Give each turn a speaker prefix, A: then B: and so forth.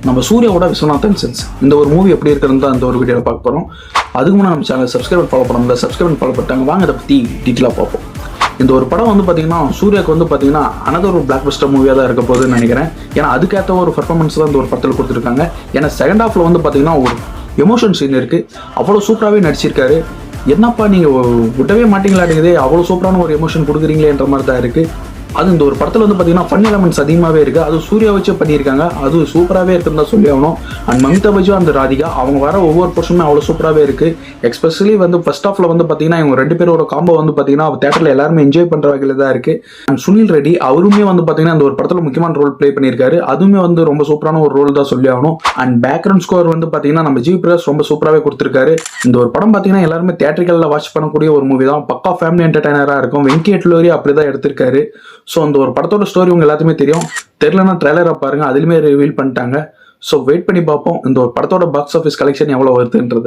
A: நம்ம சூர்யாவோட விஸ்வநாதன் சென்ஸ் இந்த ஒரு மூவி எப்படி இருக்குன்னு தான் இந்த ஒரு வீடியோவில் பார்க்க போகிறோம். அதுக்கு முன்னாடி நம்ம சேனல் சப்ஸ்கிரைப் ஃபாலோ பண்ண முடியல, சப்ஸ்கிரைப் ஃபாலோ பண்ணிட்டாங்க. வாங்க அதை பற்றி டீட்டெயிலாக பார்ப்போம். இந்த ஒரு படம் வந்து பார்த்தீங்கன்னா சூர்யாவுக்கு வந்து பார்த்தீங்கன்னா அனதர் ஒரு பிளாக் பஸ்டர் மூவியாக தான் இருக்க போகுதுன்னு நினைக்கிறேன். ஏன்னா அதுக்கேற்ற ஒரு பர்ஃபார்மன்ஸ் தான் இந்த ஒரு படத்தில் கொடுத்துருக்காங்க. ஏன்னா செகண்ட் ஹாஃபில் வந்து பார்த்தீங்கன்னா ஒரு எமோஷன் சீன் இருக்குது. அவ்வளோ சூப்பராகவே நடிச்சிருக்காரு. என்னப்பா நீங்கள் விடவே மாட்டீங்களாட்டுக்குதே, அவ்வளோ சூப்பரான ஒரு எமோஷன் கொடுக்குறீங்களேன்ற மாதிரி தான் இருக்குது. அது இந்த ஒரு படத்தில் வந்து பார்த்தீங்கன்னா ஃபன் எலமெண்ட்ஸ் அதிகமாகவே இருக்குது. அது சூர்யா வச்சு பண்ணியிருக்காங்க. அது சூப்பராகவே இருக்குன்னு தான் சொல்லி ஆகணும். அண்ட் மமிதா பஜு அந்த ராதிகா அவங்க வர ஒவ்வொரு பர்சனுமே அவ்வளோ சூப்பராகவே இருக்குது. எஸ்பெஷலி வந்து ஃபர்ஸ்ட் ஹாஃபில் வந்து பார்த்தீங்கன்னா இவங்க ரெண்டு பேரோட காம்போ வந்து பார்த்தீங்கன்னா தேட்டரில் எல்லாருமே என்ஜாய் பண்ணுற வகையில் தான் இருக்குது. அண்ட் சுனில் ரெட்டி அவருமே வந்து பார்த்தீங்கன்னா அந்த ஒரு படத்தில் முக்கியமான ரோல் ப்ளே பண்ணியிருக்காரு. அதுவுமே வந்து ரொம்ப சூப்பரான ஒரு ரோல் தான் சொல்லி ஆகணும். அண்ட் பேக்ரவுண்ட் ஸ்கோர் வந்து பார்த்தீங்கன்னா நம்ம ஜி பிரகாஷ் ரொம்ப சூப்பராகவே கொடுத்துருக்காரு. இந்த ஒரு படம் பார்த்தீங்கன்னா எல்லாருமே தியேட்டர்களில் வாட்ச் பண்ணக்கூடிய ஒரு மூவி தான். பக்கா ஃபேமிலி என்டர்டைனராக இருக்கும். வெங்கி எட்லோரி அப்படி தான் எடுத்திருக்காரு. ஸோ அந்த ஒரு படத்தோட ஸ்டோரி உங்க எல்லாத்துமே தெரியும். தெரியலன்னா ட்ரெய்லரை பாருங்க, அதுலயுமே ரிவீல் பண்ணிட்டாங்க. ஸோ வெயிட் பண்ணி பார்ப்போம் இந்த ஒரு படத்தோட பாக்ஸ் ஆஃபீஸ் கலெக்ஷன் எவ்வளோ வருதுன்றது.